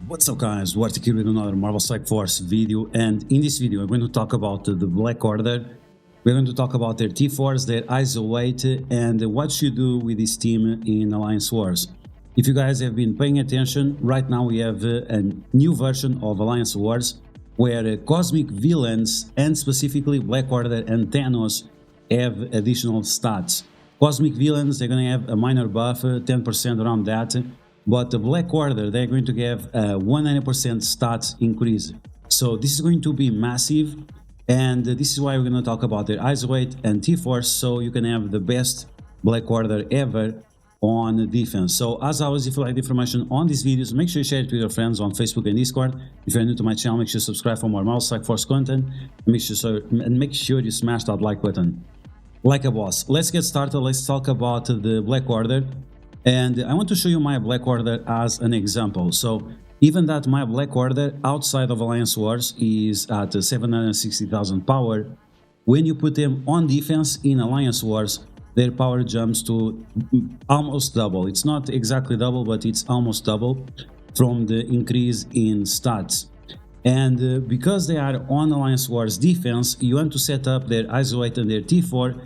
What's up guys, DuArktik here with another Marvel Strike Force video, and in this video we're going to talk about the Black Order. We're going to talk about their T4s, their ISO weight, and what you do with this team in Alliance Wars. If you guys have been paying attention, right now we have a new version of Alliance Wars where cosmic villains and specifically Black Order and Thanos have additional stats. Cosmic villains, they're going to have a minor buff, 10% around that. But the Black Order, they're going to have a 100% stats increase. So this is going to be massive, and this is why we're going to talk about their ISO weight and T4s, so you can have the best Black Order ever on defense. So as always, if you like the information on these videos, make sure you share it with your friends on Facebook and Discord. If you're new to my channel, make sure you subscribe for more Marvel Strike Force content, and make sure you smash that like button like a boss. Let's get started. Let's talk about the Black Order. And I want to show you my Black Order as an example. So even that my Black Order outside of Alliance Wars is at 760,000 power, when you put them on defense in Alliance Wars, their power jumps to almost double. It's not exactly double, but it's almost double from the increase in stats. And because they are on Alliance Wars defense, you want to set up their ISO weight and their T4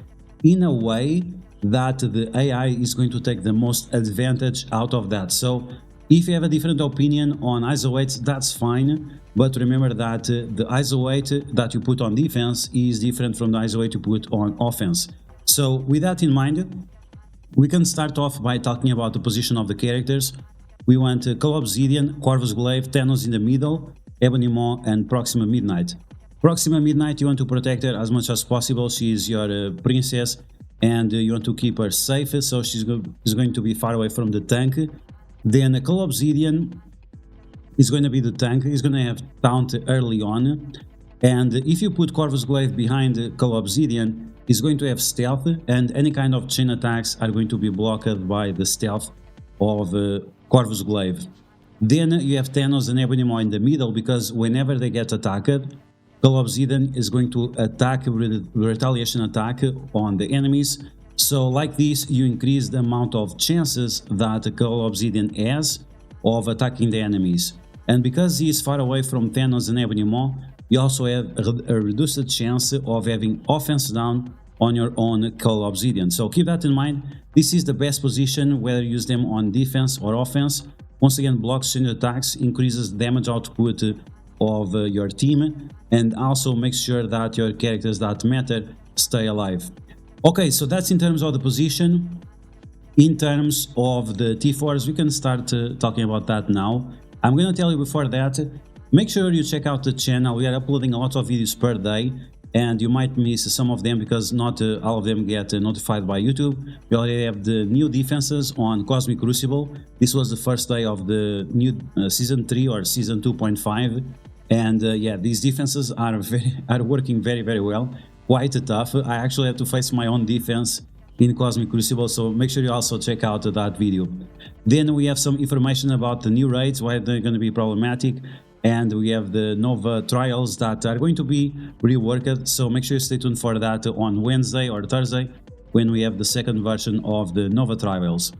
in a way that the AI is going to take the most advantage out of that. So if you have a different opinion on ISO weights, that's fine, but remember that the ISO weight that you put on defense is different from the ISO weight you put on offense. So with that in mind, we can start off by talking about the position of the characters. We want Call Obsidian, Corvus Glaive, Thanos in the middle, Ebony Maw, and Proxima Midnight. Proxima Midnight, you want to protect her as much as possible. She is your princess, and you want to keep her safe, so she's going to be far away from the tank. Then Call Obsidian is going to be the tank. He's going to have taunt early on, and if you put Corvus Glaive behind Call Obsidian, he's going to have stealth, and any kind of chain attacks are going to be blocked by the stealth of Corvus Glaive. Then you have Thanos and Ebony Maw in the middle, because whenever they get attacked, Call Obsidian is going to attack with retaliation attack on the enemies. So like this, you increase the amount of chances that Call Obsidian has of attacking the enemies. And because he is far away from Thanos and Ebony Maw, you also have a reduced chance of having offense down on your own Call Obsidian. So keep that in mind. This is the best position, whether you use them on defense or offense. Once again, blocks chain attacks, increases damage output of your team, and also make sure that your characters that matter stay alive. Okay, so that's in terms of the position. In terms of the T4s, we can start talking about that now. I'm going to tell you before that, make sure you check out the channel. We are uploading a lot of videos per day, and you might miss some of them because not all of them get notified by YouTube. We already have the new defenses on Cosmic Crucible. This was the first day of the new Season 3 or Season 2.5. And yeah, these defenses are working very well, quite tough. I actually have to face my own defense in Cosmic Crucible, so make sure you also check out that video. Then we have some information about the new raids, why they're going to be problematic, and we have the Nova trials that are going to be reworked, so make sure you stay tuned for that on Wednesday or Thursday when we have the second version of the Nova trials.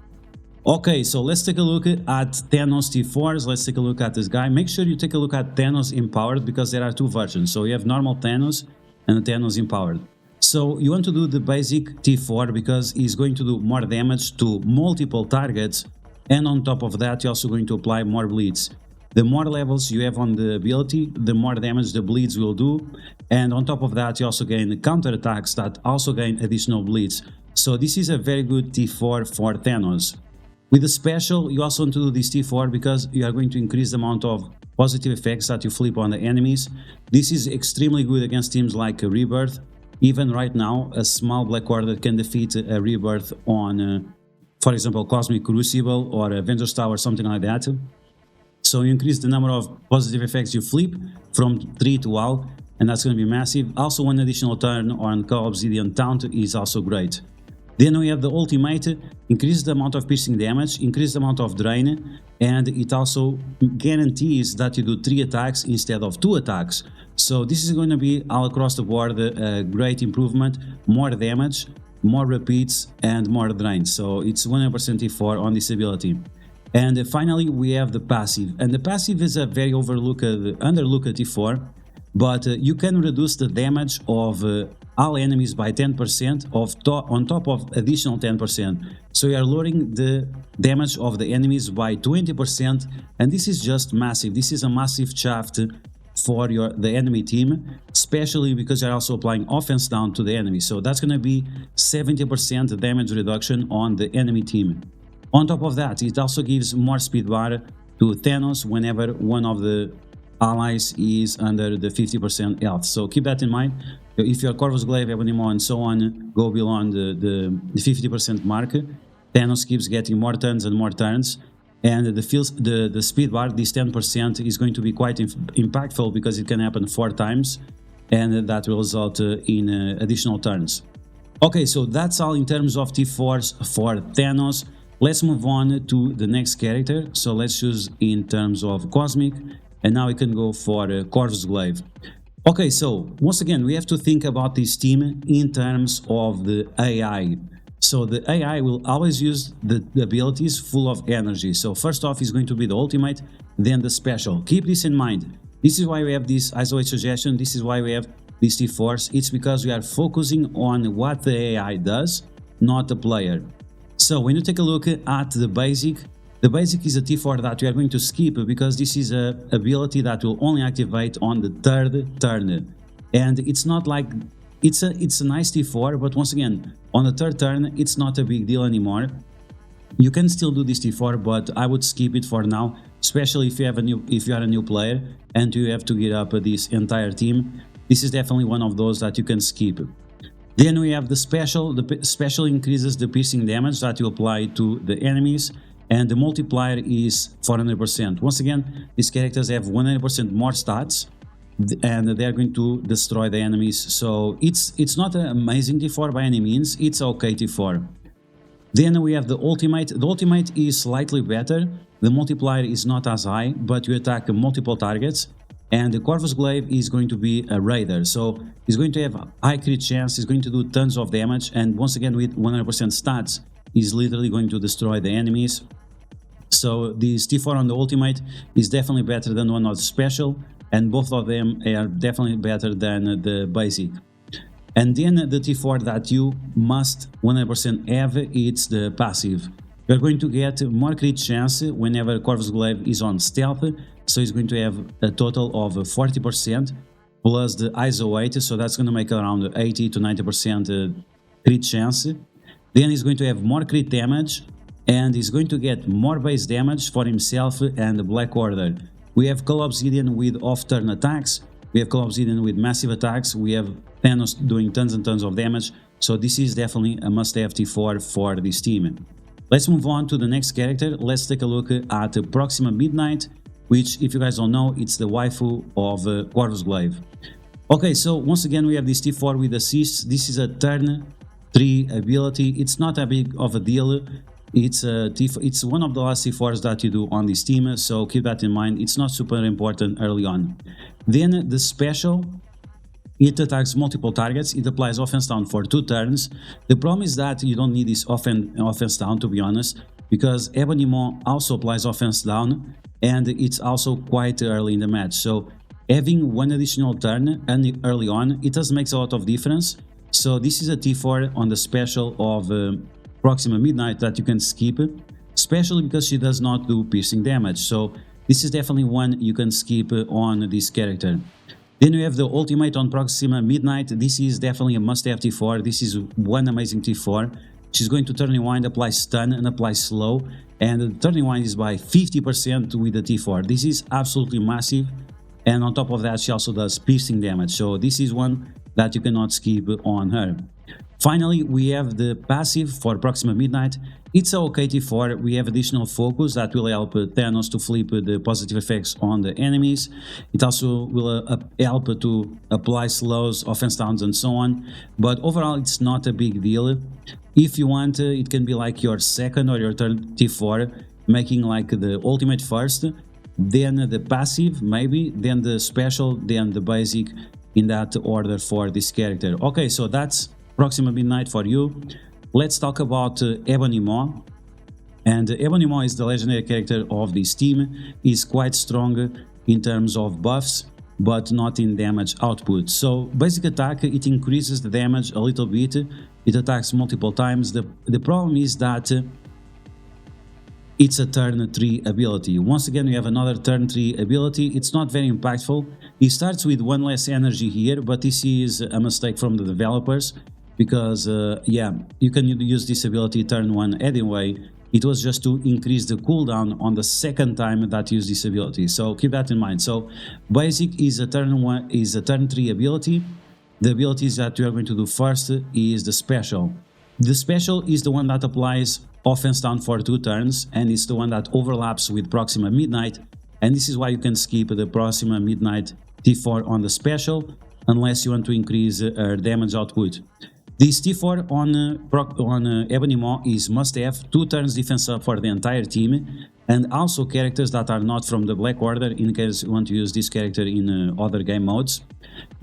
Okay, so let's take a look at Thanos T4s. Let's take a look at this guy. Make sure you take a look at Thanos Empowered, because there are two versions. So you have normal Thanos and Thanos Empowered. So you want to do the basic T4 because he's going to do more damage to multiple targets, and on top of that you're also going to apply more bleeds. The more levels you have on the ability, the more damage the bleeds will do, and on top of that you also gain counter attacks that also gain additional bleeds. So this is a very good T4 for Thanos. With the special, you also want to do this T4 because you are going to increase the amount of positive effects that you flip on the enemies. This is extremely good against teams like Rebirth. Even right now, a small Black Order can defeat a Rebirth on, for example, Cosmic Crucible or Avengers Tower or something like that. So you increase the number of positive effects you flip from 3 to all, and that's going to be massive. Also, one additional turn on Call Obsidian Taunt is also great. Then we have the ultimate, increase the amount of piercing damage, increase the amount of drain, and it also guarantees that you do 3 attacks instead of 2 attacks. So this is going to be all across the board a great improvement, more damage, more repeats, and more drain. So it's 100% T4 on this ability. And finally, we have the passive. And the passive is a very underlooked T4, but you can reduce the damage of all enemies by 10% on top of additional 10%. So you are lowering the damage of the enemies by 20%, and this is just massive. This is a massive shaft for the enemy team, especially because you're also applying offense down to the enemy. So that's going to be 70% damage reduction on the enemy team. On top of that, it also gives more speed bar to Thanos whenever one of the allies is under the 50% health. So keep that in mind. If your Corvus Glaive, Ebonimo, and so on go beyond the 50% mark, Thanos keeps getting more turns and more turns. And the speed bar, this 10%, is going to be quite impactful because it can happen 4 times, and that will result in additional turns. Okay, so that's all in terms of T4s for Thanos. Let's move on to the next character. So let's choose in terms of Cosmic, and now we can go for Corvus Glaive. Okay, so once again, we have to think about this team in terms of the AI. So the AI will always use the abilities full of energy. So first off is going to be the ultimate, then the special. Keep this in mind. This is why we have this isolate suggestion. This is why we have these T4s. It's because we are focusing on what the AI does, not the player. So when you take a look at the basic is a T4 that we are going to skip because this is an ability that will only activate on the 3rd turn. And it's not like it's a nice T4, but once again, on the 3rd turn, it's not a big deal anymore. You can still do this T4, but I would skip it for now, especially if you are a new player and you have to get up this entire team. This is definitely one of those that you can skip. Then we have the special. The special increases the piercing damage that you apply to the enemies, and the multiplier is 400%. Once again, these characters have 100% more stats, and they are going to destroy the enemies. So it's not an amazing T4 by any means. It's okay T4. Then we have the ultimate. The ultimate is slightly better. The multiplier is not as high, but you attack multiple targets. And the Corvus Glaive is going to be a raider, so he's going to have high crit chance, he's going to do tons of damage, and once again with 100% stats, he's literally going to destroy the enemies. So this T4 on the ultimate is definitely better than one of the special, and both of them are definitely better than the basic. And then the T4 that you must 100% have, it's the passive. You're going to get more crit chance whenever Corvus Glaive is on stealth, so he's going to have a total of 40% plus the ISO 8, so that's going to make around 80 to 90% crit chance. Then he's going to have more crit damage, and he's going to get more base damage for himself and the Black Order. We have Call Obsidian with off-turn attacks, we have Call Obsidian with massive attacks, we have Thanos doing tons and tons of damage, so this is definitely a must-have T4 for this team. Let's move on to the next character. Let's take a look at Proxima Midnight, which, if you guys don't know, it's the waifu of Corvus Glaive. Okay, so once again we have this T4 with assists. This is a turn 3 ability. It's not a big of a deal. It's one of the last T4s that you do on this team, so keep that in mind. It's not super important early on. Then the special, it attacks multiple targets. It applies offense down for 2 turns. The problem is that you don't need this offense down, to be honest, because Ebonimo also applies offense down, and it's also quite early in the match. So having one additional turn and early on, it does make a lot of difference. So this is a T4 on the special of Proxima Midnight that you can skip, especially because she does not do piercing damage. So this is definitely one you can skip on this character. Then we have the ultimate on Proxima Midnight. This is definitely a must-have T4. This is one amazing T4. She's going to turn rewind, apply stun, and apply slow. And the turn rewind is by 50% with the T4. This is absolutely massive. And on top of that, she also does piercing damage. So this is one that you cannot skip on her. Finally, we have the passive for Proxima Midnight. It's a okay T4. We have additional focus that will help Thanos to flip the positive effects on the enemies. It also will help to apply slows, offense downs, and so on. But overall, it's not a big deal. If you want, it can be like your second or your third T4, making like the ultimate first, then the passive maybe, then the special, then the basic, in that order for this character. Okay, so that's Proxima Midnight for you. Let's talk about Ebonimo. And Ebony Maw is the legendary character of this team. Is quite strong in terms of buffs, but not in damage output. So basic attack, it increases the damage a little bit, it attacks multiple times. The problem is that it's a turn 3 ability. Once again, we have another turn 3 ability. It's not very impactful. It starts with 1 less energy here, but this is a mistake from the developers, because yeah, you can use this ability turn 1 anyway. It was just to increase the cooldown on the second time that you use this ability, so keep that in mind. So basic is a turn 3 ability. The abilities that we are going to do first is the special. The special is the one that applies offense down for 2 turns, and it's the one that overlaps with Proxima Midnight, and this is why you can skip the Proxima Midnight T4 on the special unless you want to increase damage output. This T4 on Ebony Maw is must-have, 2 turns defense up for the entire team, and also characters that are not from the Black Order, in case you want to use this character in other game modes.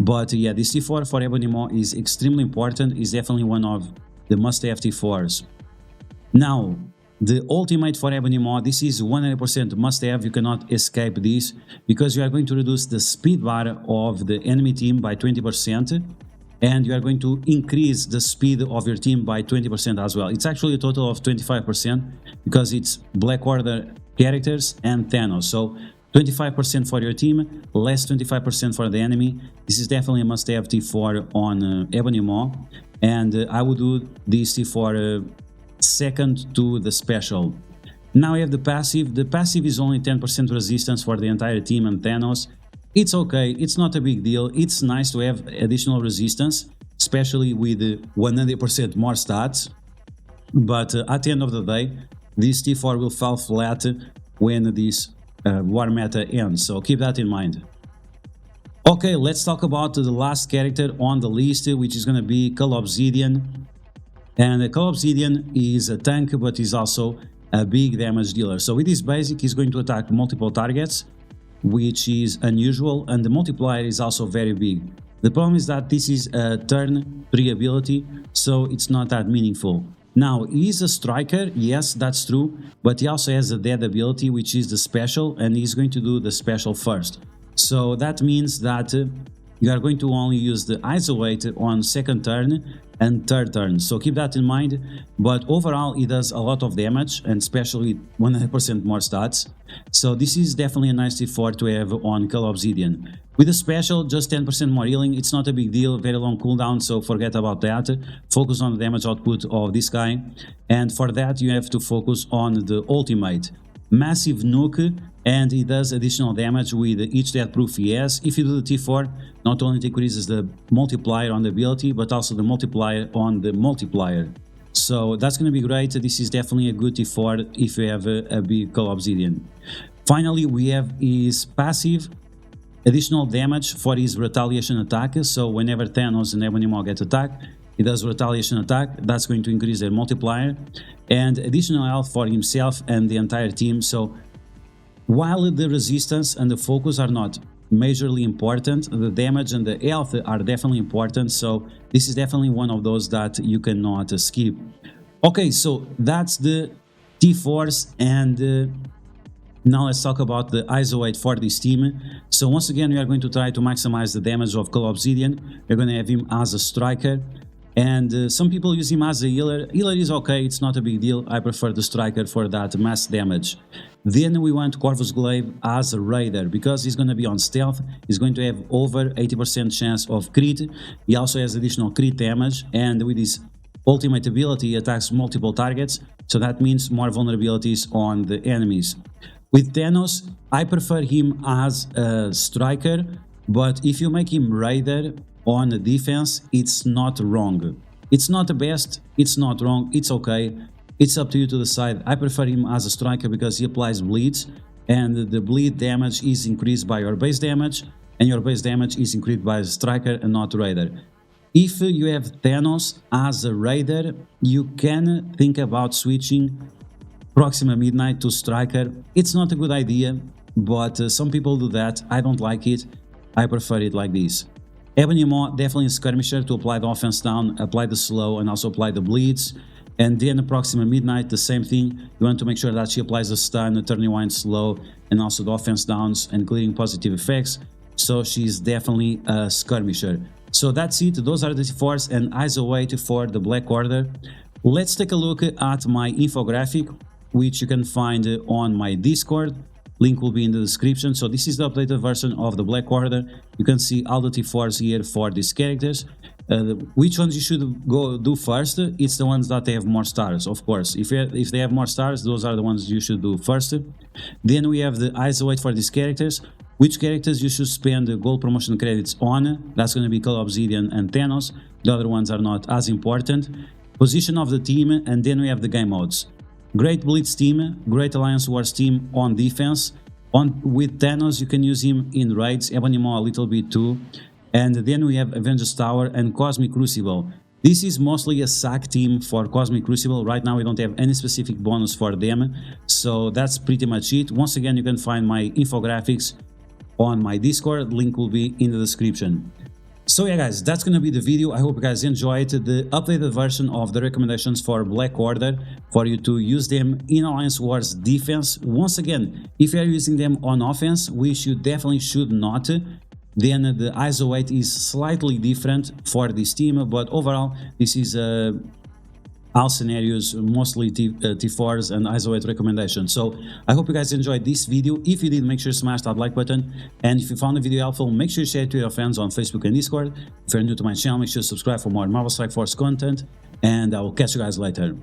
But yeah, this T4 for Ebony Maw is extremely important, is definitely one of the must-have T4s. Now, the ultimate for Ebony Maw, this is 100% must-have, you cannot escape this, because you are going to reduce the speed bar of the enemy team by 20%, and you are going to increase the speed of your team by 20% as well. It's actually a total of 25%, because it's Black Order characters and Thanos. So 25% for your team, less 25% for the enemy. This is definitely a must-have T4 on Ebony Maw, and I would do this T4 second to the special. Now we have the passive. The passive is only 10% resistance for the entire team and Thanos. It's okay, it's not a big deal. It's nice to have additional resistance, especially with 100% more stats. But at the end of the day, this T4 will fall flat when this war meta ends, so keep that in mind. Okay, let's talk about the last character on the list, which is going to be Cull Obsidian. And Cull Obsidian is a tank, but is also a big damage dealer. So with this basic, he's going to attack multiple targets, which is unusual, and the multiplier is also very big. The problem is that this is a turn 3 ability, so it's not that meaningful. Now, he is a striker, yes, that's true, but he also has a dead ability, which is the special, and he's going to do the special first. So that means that you are going to only use the isolate on second turn and third turn, so keep that in mind. But overall, it does a lot of damage, and especially 100% more stats, so this is definitely a nice T4 to have on Cull Obsidian. With the special, just 10% more healing, it's not a big deal, very long cooldown, so forget about that. Focus on the damage output of this guy, and for that you have to focus on the ultimate. Massive nuke, and it does additional damage with each death proof he has. If you do the T4, not only it increases the multiplier on the ability, but also the multiplier on the multiplier. So that's going to be great. This is definitely a good T4 if you have a big Cull Obsidian. Finally, we have his passive, additional damage for his retaliation attack. So whenever Thanos and Ebony Maw get attacked, he does retaliation attack. That's going to increase their multiplier, and additional health for himself and the entire team. So while the resistance and the focus are not majorly important, the damage and the health are definitely important. So this is definitely one of those that you cannot skip. Okay, so that's the T4s, and now let's talk about the isolate for this team. So once again, we are going to try to maximize the damage of Cull Obsidian. We're going to have him as a striker, and some people use him as a healer. Healer is okay, it's not a big deal. I prefer the striker for that mass damage. Then we want Corvus Glaive as a raider, because he's going to be on stealth. He's going to have over 80% chance of crit. He also has additional crit damage, and with his ultimate ability, he attacks multiple targets, so that means more vulnerabilities on the enemies. With Thanos, I prefer him as a striker, but if you make him raider on the defense, it's not wrong. It's not the best, it's not wrong, it's okay. It's up to you to decide. I prefer him as a striker because he applies bleeds, and the bleed damage is increased by your base damage, and your base damage is increased by the striker and not raider. If you have Thanos as a raider, you can think about switching Proxima Midnight to striker. It's not a good idea, but some people do that. I don't like it. I prefer it like this. Ebony Maw, definitely a skirmisher to apply the offense down, apply the slow, and also apply the bleeds. and then approximately midnight, the same thing. You want to make sure that she applies the stun, the turning wine slow, and also the offense downs and clearing positive effects. So she's definitely a skirmisher. So that's it. Those are the T4s, and eyes await for the Black Order. Let's take a look at my infographic, which you can find on my Discord. Link will be in the description. So this is the updated version of the Black Order. You can see all the T4s here for these characters. Which ones you should go do first? It's the ones that they have more stars, of course. If they have more stars, those are the ones you should do first. Then we have the eyes await for these characters. Which characters you should spend the gold promotion credits on? That's going to be Call Obsidian and Thanos. The other ones are not as important. Position of the team, and then we have the game modes. Great Blitz team, Great Alliance Wars team on defense. With Thanos, you can use him in raids, Ebonimo a little bit too. And then we have Avengers Tower and Cosmic Crucible. This is mostly a sack team for Cosmic Crucible. Right now we don't have any specific bonus for them, so that's pretty much it. Once again, you can find my infographics on my Discord. Link will be in the description. So yeah guys, that's gonna be the video. I hope you guys enjoyed the updated version of the recommendations for Black Order for you to use them in Alliance Wars defense. Once again, if you are using them on offense, which you definitely should not, then the eyes await is slightly different for this team, but overall this is all scenarios, mostly T4s and eyes await recommendations. So I hope you guys enjoyed this video. If you did, make sure to smash that like button, and if you found the video helpful, make sure to share it to your friends on Facebook and Discord. If you're new to my channel, make sure to subscribe for more Marvel Strike Force content, and I will catch you guys later.